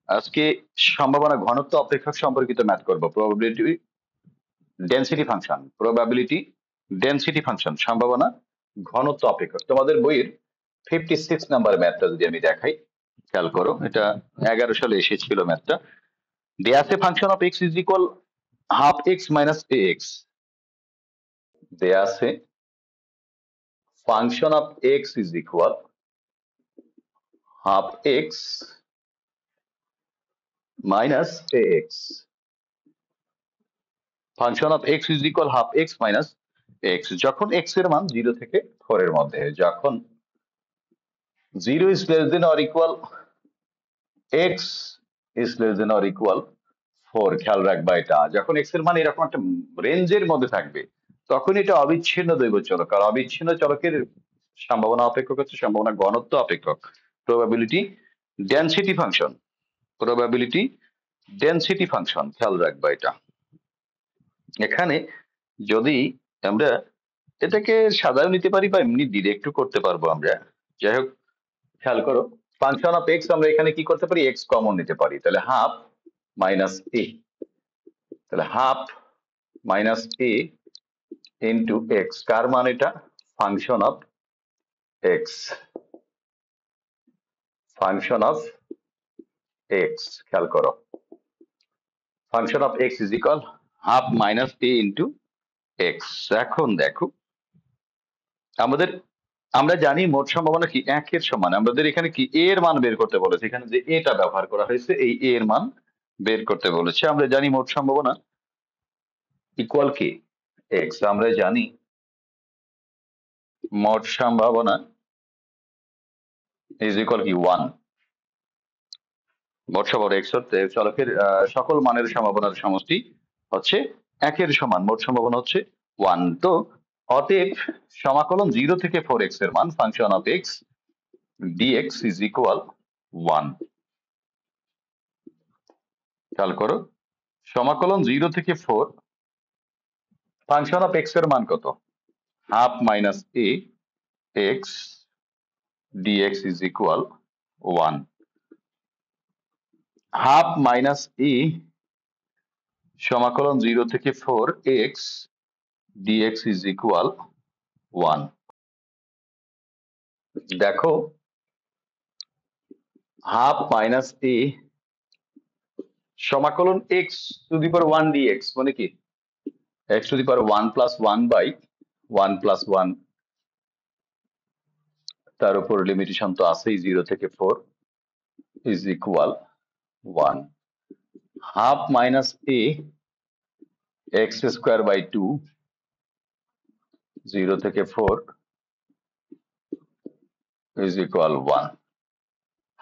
আজকে সম্ভাবনা ঘনত্ব অপেক্ষক সম্পর্কিত ম্যাথ করব। প্রবাবিলিটি ডেনসিটি ফাংশন সম্ভাবনা ঘনত্ব অপেক্ষক। তোমাদের বইয়ের 56 নাম্বার ম্যাথটা যদি আমি দেখাই, খেয়াল করো, এটা 11 সালে এসেছিল ম্যাথটা। দেয়া আছে function of x is equal half x minus A x. দেয়া আছে function of x is equal half x minus A x. Function of x is equal half x minus x যখন এক্স এর মান 0 থেকে 4 এর মধ্যে, যখন 0 is less than or equal x is less than or equal 4। খেয়াল রাখবা, এটা যখন এক্স এর মান এরকম একটা রেঞ্জের মধ্যে থাকবে তখন এটা অবিচ্ছিন্ন দৈব চলক। আর অবিচ্ছিন্ন চলকের সম্ভাবনা অপেক্ষক হচ্ছে সম্ভাবনা ঘনত্ব অপেক্ষক, probability density function. Probability density function, খেয়াল রাখবা এটা। এখানে যদি আমরা এটাকে সাধারণ নিতে পারি বা এমনি ডিরেক্টও করতে পারবো আমরা, যাই হোক খেয়াল করো, ফাংশন অফ এক্স আমরা এখানে কি করতে পারি, এক্স কমন নিতে পারি, তাহলে হাফ মাইনাস এ, তাহলে হাফ মাইনাস এ ইন্টু এক্স। কার মান এটা, function of x, function of x. খেয়াল করো, function of x is equal half minus A into x. এখন দেখো আমাদের, আমরা জানি মোট সম্ভাবনা কি 1 এর সমান। আমাদের এখানে কি এ এর মান বের করতে বলেছে, এখানে যে এটা ব্যবহার করা হয়েছে এই এ এর মান বের করতে বলেছে। আমরা জানি মোট সম্ভাবনা ইকুয়াল কি এক্স। আমরা জানি মোট সম্ভাবনা ইজ ইকুয়াল কি 1। মোট সম্ভাবনা এক্স হচ্ছে চলকের সকল মানের সম্ভাবনার সমষ্টি হচ্ছে 1 এর সমান, মোট সম্ভাবনা হচ্ছে 1। তো অতএব সমাকলন 0 থেকে 4x এর মান function of x dx is equal 1। খেয়াল করো, সমাকলন 0 থেকে 4 ফাংশন অফ এক্স এর মান কত, half minus A x dx is equal 1। Half minus এ সমাকলন 0 থেকে 4 এক্স ডিএক্স ইজ ইকুয়াল 1। দেখো হাফ মাইনাস এ সমাকলন X to the power 1 dx মানে কি, X to the power 1 plus 1 by 1 plus 1, তার উপর লিমিটেশন তো আছেই 0 থেকে 4 is equal 1। Half minus A X square by 2 0 থেকে 4 ইজ ইকুয়াল 1।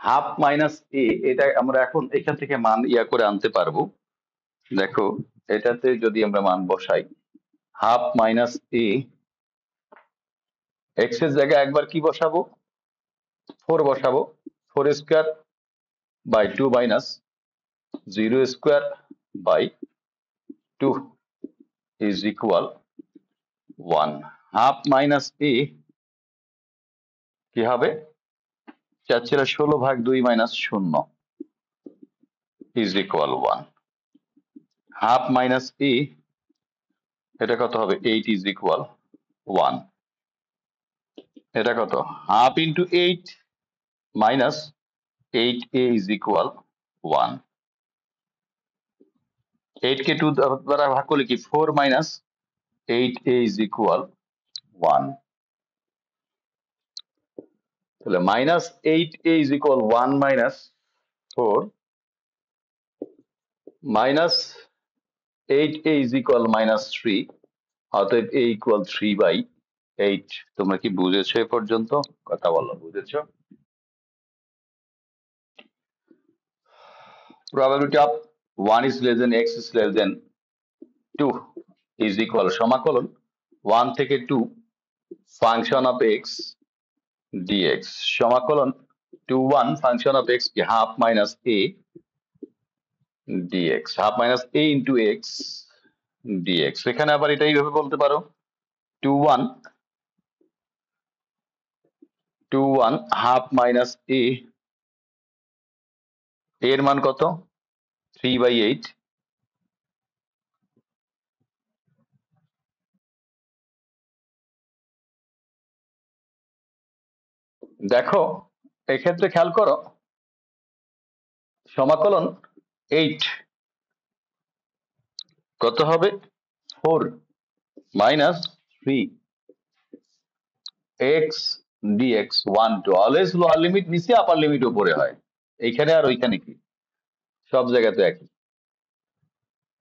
হাফ মাইনাস এ, এটা আমরা এখন এখান থেকে মান করে আনতে পারবো। দেখো এটাতে যদি আমরা মান বসাই, হাফ মাইনাস এ এক্স এর জায়গায় একবার কি বসাবো, 4 বসাবো, 4 square by 2 minus 0 square by 2 is equal 1। Half minus a কি হবে, 4/16 minus 0 is equal 1। Half minus এ এটা কত হবে, 8 ইজ ইকুয়াল 1। এটা কত, half into 8 minus 8a is equal 1। 8 কে 2 দ্বারা ভাগ করলে কি, 4 মাইনাস 8a ইজ ইকুয়াল 1। তাহলে minus 8a is equal 1 minus 4 minus 8a is equal minus 3, অতএব a ইকুয়াল 3/8। তোমরা কি বুঝেছো এ পর্যন্ত? কথা বলো, বুঝেছো? Probability of 1 is less than x is less than 2 is equal সমাকলন 1 থেকে 2 ফাংশন অফ এক্স dx সমাকলন 2 1 ফাংশন অফ এক্স কি half minus a dx, half minus a into x dx। এখানে আবার এটা এইভাবে বলতে পারো, 2 1 হাফ মাইনাস a এর মান কত 3/8। দেখো এক্ষেত্রে খেয়াল করো সমাকলন 8 কত হবে 4 minus 3 X dx 1 to always lower limit নিচে আপার লিমিট উপরে হয় এইখানে আর ওইখানে কি সব জায়গাতে একই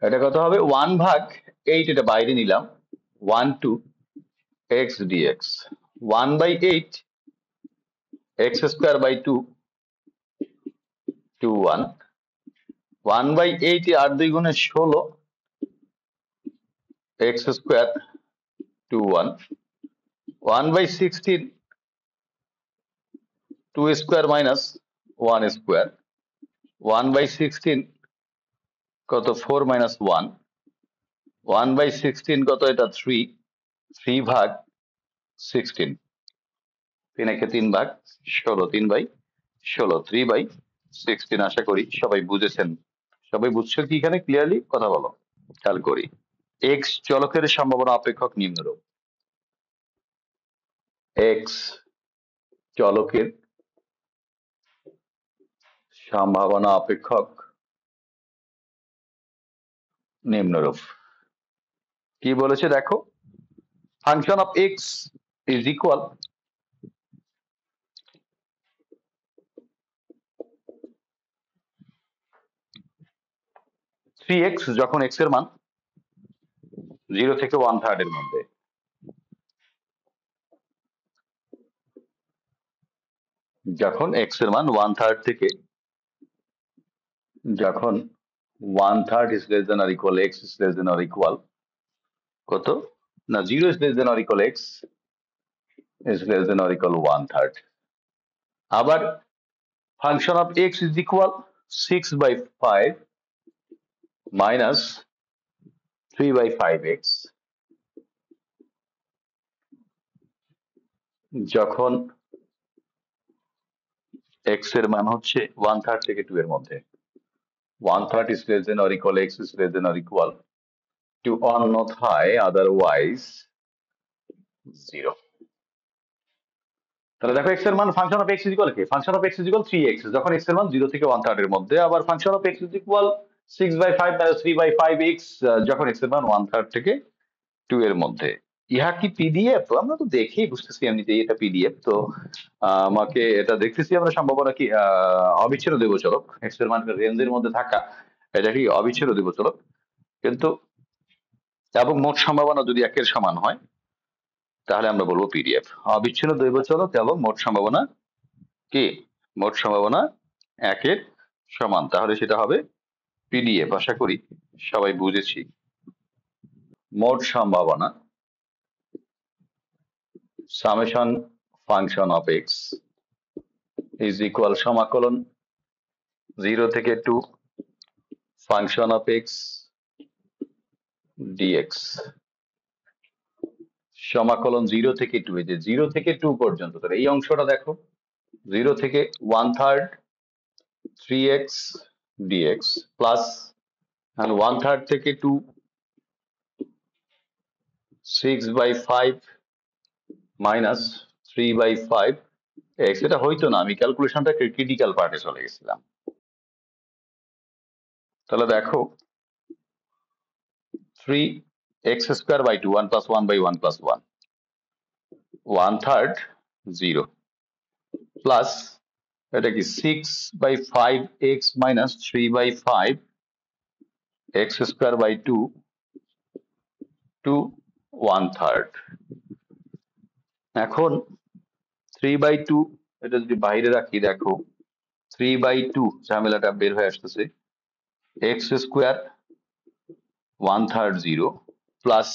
এটা কত হবে 1/8 এটা বাইরে নিলাম 1 to X dx 1/8 X square by 2 2 1 1/8 8 2 গুণে 16 X square 2 1 1/16 2 square minus 1 square 1/16 কত 4 মাইনাস 1 1/16 কত এটা 3 3/16 3 একে 3/16 3/16 3/16 আশা করি সবাই বুঝেছেন সবাই বুঝছো কি এখানে ক্লিয়ারলি কথা বলো খেয়াল করি এক্স চলকের সম্ভাবনা অপেক্ষক নিম্নরূপ এক্স চলকের সম্ভাবনা অপেক্ষক নিম্নরূপ কি বলেছে দেখো function of x is equal 3x যখন x এর মান 0 থেকে 1/3 এর মধ্যে যখন x এর মান 1/3 থেকে যখন 1/3 is less than or equal x is less than or equal কত না 0 is less than or equal x is less than or equal 1/3 আবার function of x is equal 6/5 minus 3/5x যখন x এর মান হচ্ছে 1/3 থেকে 2 এর মধ্যে 1/3 is less than or equal x is less than or equal to অন্যথায় otherwise 0 তাহলে দেখো x এর মান function of x is equal কি function of x is equal 3x যখন x এর মান 0 থেকে 1/3 এর মধ্যে আবার function of x is equal 6/5 3/5x যখন x এর মান 1/3 থেকে 2 এর মধ্যে ইহা কি পিডিএফ আমরা তো দেখেই বুঝতেছি এমনিতেই এটা পিডিএফ তো আমাকে এটা দেখতেছি আমরা সম্ভাবনা কি অবিচ্ছেদ্য দেবচলক x এর মান রেঞ্জের মধ্যে থাকা এটা কি অবিচ্ছেদ্য দেবচলক কিন্তু এবং মোট সম্ভাবনা যদি একের সমান হয় তাহলে আমরা বলবো পিডিএফ অবিচ্ছিন্ন দৈবচলক এবং মোট সম্ভাবনা কি মোট সম্ভাবনা একের সমান তাহলে সেটা হবে পিডিএফ আশা করি সবাই বুঝেছি মোট সম্ভাবনা summation function of x is equal সমাকলন 0 থেকে 2 ফাংশন অফ এক্স ডিএক্স সমাকলন 0 থেকে 2 এই যে 0 থেকে 2 পর্যন্ত তাহলে এই অংশটা দেখো 0 থেকে 1/3 3x dx প্লাস and 1/3 থেকে 2 6/5 মাইনাস 3/5 x এটা হইতো না আমি ক্যালকুলেশনটা ক্রিটিক্যাল পার্টে চলে গেছিলাম তাহলে দেখো 3x square by 2 1 plus 1 by 1 plus 1 1/3 0 plus এটা কি 6/5x minus 3/5 x square by 2 to 1/3 এখন 3/2 এটা যদি বাইরে রাখি দেখো 3/2 ঝামেলাটা বের হয়ে আসতেছে x স্কয়ার 1/3 0 প্লাস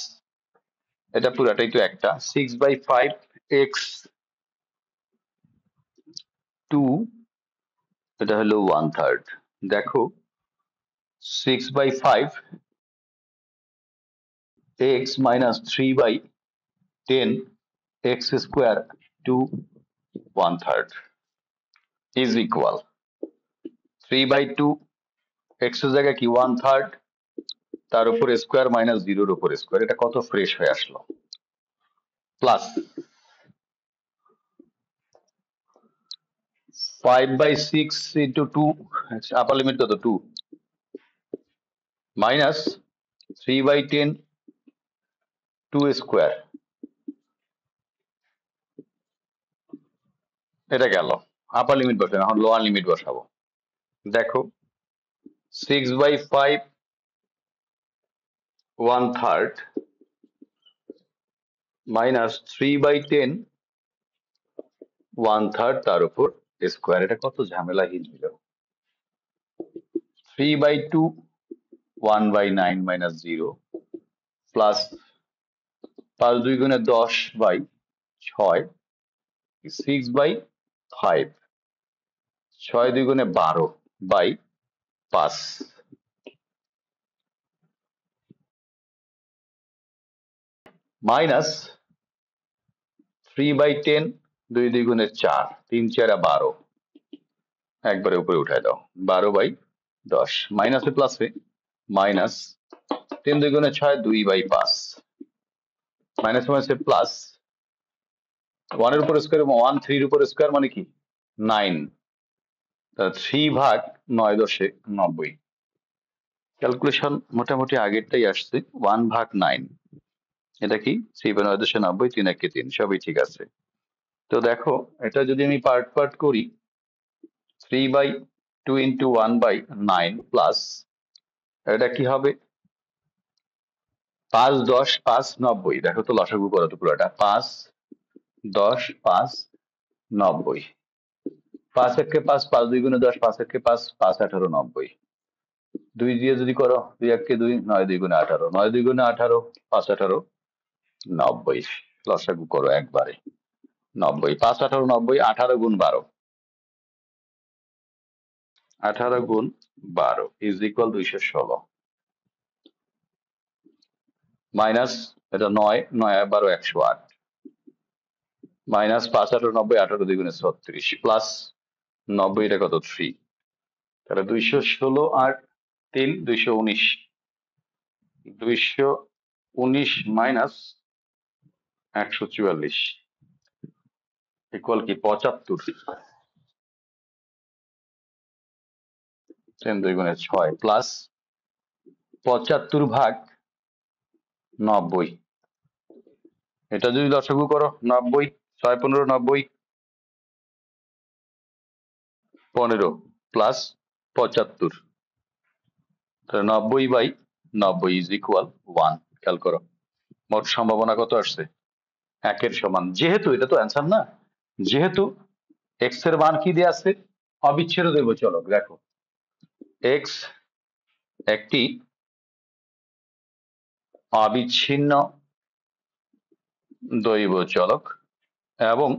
এটা পুরাটাই তো একটা 6/5 x 2 এটা হলো 1/3 দেখো 6/5 x minus 3/10 x square to 1/3 is equal 3/2 x এর জায়গায় কি 1/3 তার উপর স্কোয়ার মাইনাস 0-র উপর স্কোয়ার, এটা কত ফ্রেশ হয়ে আসলো, প্লাস 5/6 ইন্টু 2, আপার লিমিট কত 2, মাইনাস 3/10 2 স্কোয়ার, এটা গেল। আপার লিমিট বসাবো, এখন লোয়ার লিমিট বসাবো। দেখো 6/5 1/3 মাইনাস 3/10 1/3 তার উপর স্কোয়ার, এটা কত ঝামেলাহীন হইল। 3/2 1/9 মাইনাস 0 প্লাস 5 2 গুণে 10/6 6/5 6 2 গুণে 12/5 মাইনাস 3/10 2 2 গুণে 4 3 4 12 একবারে উপরে উঠায় দাও 12/10 মাইনাসে প্লাসে মাইনাস 3 2 গুণে 6 2/5 মাইনাস মাইনাসে প্লাস 1 এর উপর স্কোয়ার 1 3 এর উপর স্কোয়ার মানে কি 9, 3/9 × 10 90। ক্যালকুলেশন মোটামুটি আগেরটাই আসছে, 1/9 এটা কি 3/9 3 1 3 সবই ঠিক আছে। তো দেখো এটা যদি আমি পার্ট পার্ট করি 3/2 ইন্টু 1/9 প্লাস এটা কি হবে 5 10 5 90, দেখো তো লসাগু করো তো পুরোটা 5 10 5 90, 5 1 5 5 2 গুণে 10 5 1 5 5 18 90, 2 দিয়ে যদি করো 2 1 2 9 2 গুণে 18 9 2 গুণে 18 5 18 90, লসাগু করো একবারে 90 5 18 90 18 গুণ 12 18 গুণ 12 ইজ ইকুয়াল 216 মাইনাস এটা 9 9 12 108 মাইনাস 5 18 90 18 2 গুণে 36 প্লাস 90 এটা কত 3, তাহলে 216 আর 3 219 219 মাইনাস 144 ইকুয়াল কি 75, 3 2 গুণে 6 প্লাস 75/90, এটা যদি লসাগু করো 90 6 15 90 15 প্লাস 75, তাহলে 90/90 ইজ ইকুয়াল 1। খেয়াল করো মোট সম্ভাবনা কত আসছে 1 এর সমান, যেহেতু এটা তো অ্যান্সার না, যেহেতু এক্স এর মান কি দেয়া আছে অবিচ্ছেদ্য দৈব চলক, দেখো এক্স একটি অবিচ্ছিন্ন দৈব চলক এবং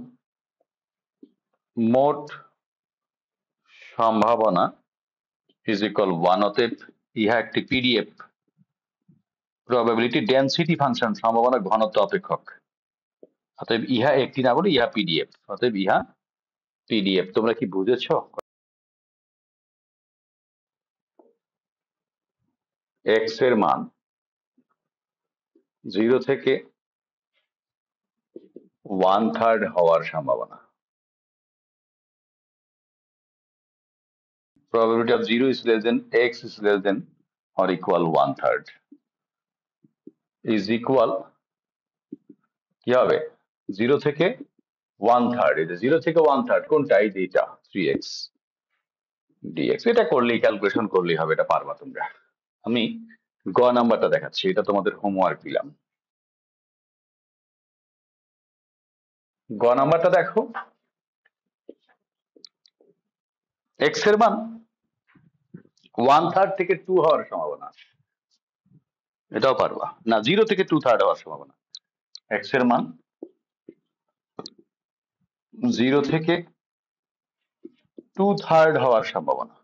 মোট সম্ভাবনা ইজ ইকুয়াল 1, অতএব ইহা একটি পিডিএফ, প্রবাবিলিটি ডেনসিটি ফাংশন, সম্ভাবনা ঘনত্ব অপেক্ষক, অতএব ইহা একটি না বলে ইহা পিডিএফ, অতএব ইহা পিডিএফ। তোমরা কি বুঝেছো? এক্স এর মান 0 থেকে 1/3 হওয়ার সম্ভাবনা, probability of 0 is less than x is less than or equal 1/3 is equal কি হবে 0 থেকে 1/3, এই যে 0 থেকে 1/3 কোনটা, এই যে এটা 3x dx, এটা করলেই ক্যালকুলেশন করলেই হবে, এটা পারবা তোমরা। আমি গ নাম্বারটা দেখাচ্ছি, এটা তোমাদের হোমওয়ার্ক দিলাম। গ নাম্বারটা দেখো এক্স এর মান 1/3 থেকে 2 হওয়ার সম্ভাবনা আছে, এটাও পারবা না, 0 থেকে 2/3 হওয়ার সম্ভাবনা, এক্স এর মান 0 থেকে 2/3 হওয়ার সম্ভাবনা,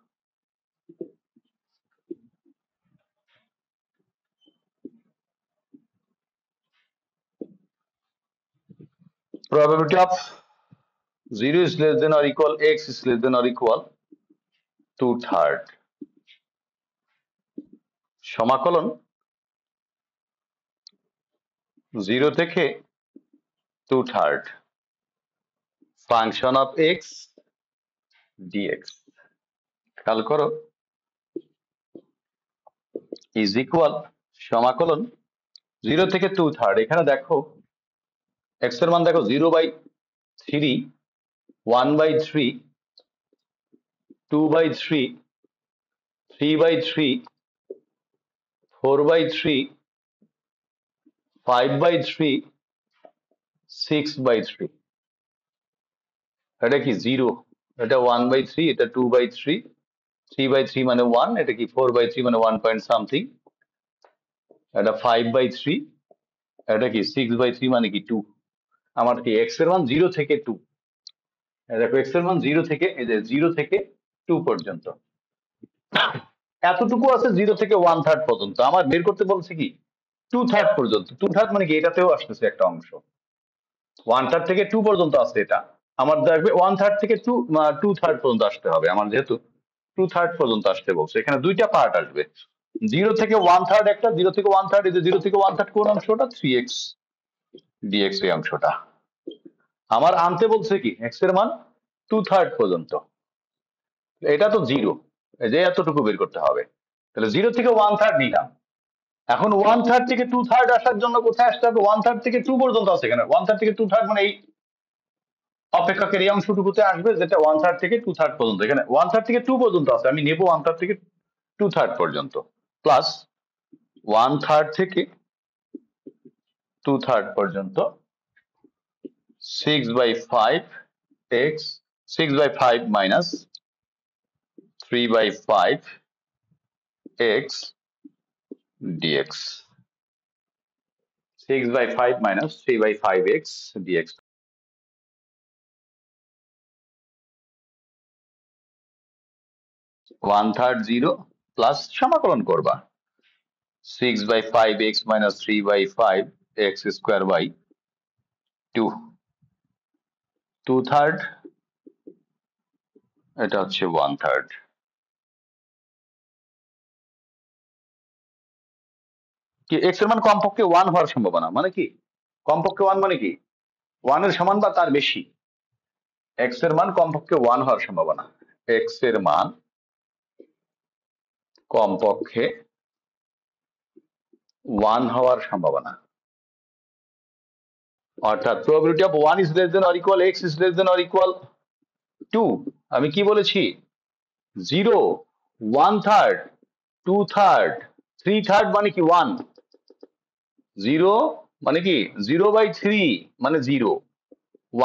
probability of 0 is less than or equal x is less than or equal 2/3 সমাকলন 0 থেকে 2/3 ফাংশন অফ এক্স ডিএক্স। খেয়াল করো, ইজ ইকুয়াল সমাকলন 0 থেকে 2/3। এখানে দেখো এক্স এর মান দেখো 0/3, 1/3, 2/3, 3/3, 4/3, 5/3, 6/3। এটা কি 0, এটা 1/3, এটা 2/3, 3/3 মানে 1, এটা কি 4/3 মানে 1 পয়েন্ট সামথিং, এটা 5/3, এটা কি 6/3 মানে কি 2। আমার কি এক্স এর মান 0 থেকে 2, দেখো এক্স এর মান 0 থেকে, এই যে 0 থেকে 2 পর্যন্ত এতটুকু আছে, 0 থেকে 1/3 পর্যন্ত। আমার বের করতে বলছে কি 2/3 পর্যন্ত। 2/3 মানে কি এটাতেও আসতেছে একটা অংশ, 1/3 থেকে 2 পর্যন্ত আছে, এটা আমার দেখবে 1/3 থেকে 2/3 পর্যন্ত আসতে হবে। আমার যেহেতু 2/3 পর্যন্ত আসতে বলছে, এখানে দুইটা পার্ট আসবে, 0 থেকে 1/3 একটা, 0 থেকে 1/3, এই যে 0 থেকে 1/3 কোন অংশটা, 3x dx এই অংশটা আমার আনতে বলছে কি x এর মান 2/3 পর্যন্ত। এটা তো 0, এই যে এতটুকু বের করতে হবে, তাহলে 0 থেকে 1/3 নিলাম। এখন 1/3 থেকে 2/3 আসার জন্য কোথায় আসতে হবে, 1/3 থেকে 2 পর্যন্ত আছে এখানে, 1/3 থেকে 2/3 মানে এই অপেক্ষকের এই অংশটুকুতে আসবে, যেটা 1/3 থেকে 2/3 পর্যন্ত। এখানে 1/3 থেকে 2 পর্যন্ত আছে, আমি নেব 1/3 থেকে 2/3 পর্যন্ত, প্লাস 1/3 থেকে 2/3 পর্যন্ত 6/5 x, 6/5 minus 3/5 x dx, 6/5 minus 3/5 x dx। 1/3 0 plus সমাকলন করবা 6/5 x minus 3/5 x square by 2, 2/3, এটা হচ্ছে 1/3। কি x এর মান কমপক্ষে 1 হওয়ার সম্ভাবনা, মানে কি কমপক্ষে 1 মানে কি 1 এর সমান বা তার বেশি, x এর মান কমপক্ষে 1 হওয়ার সম্ভাবনা, x এর মান কমপক্ষে 1 হওয়ার সম্ভাবনা, অর্থাৎ probability of 1 is less than or equal x is less than or equal 2। আমি কি বলেছি, 0, 1/3, 2/3, 3/3 মানে কি 1, 0 মানে কি 0/3 মানে 0,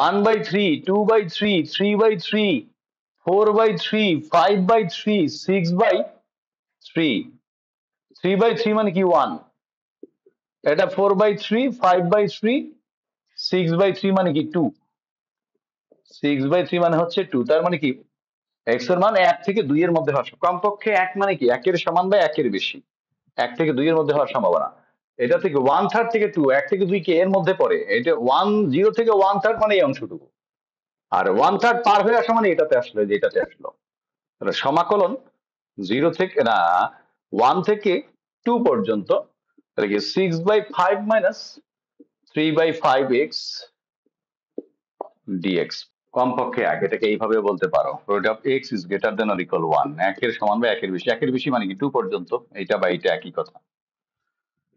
1/3, 2/3, 3/3, 4/3, 5/3, 6/3, 3/3 মানে কি 1, এটা 4/3, 5/3, 6/3 মানে কি 2, 6/3 মানে হচ্ছে 2। তার মানে কি x এর মান 1 থেকে 2 এর মধ্যে হওয়ার কমপক্ষে 1 মানে কি 1 এর সমান বা 1 এর বেশি, 1 থেকে 2 এর মধ্যে হওয়ার সম্ভাবনা। এটা থেকে 1/3 থেকে 2, 1 থেকে 2 কে এর মধ্যে পড়ে, এটা 0 থেকে 1/3 মানে এই অংশটুকু, আর 1/3 পার হয়ে আসা মানে এটাতে আসলো, যেটাতে আসলো। তাহলে সমাকলন 0 থেকে না 1 থেকে 2 পর্যন্ত, তাহলে কি 6/5 minus 3/5 x dx কমপক্ষে 1, এটাকে এইভাবে বলতে পারো root of x is greater than or equal 1, 1 এর সমান বা 1 এর বেশি, 1 এর বেশি মানে কি 2 পর্যন্ত, এইটা বা এইটা একই কথা।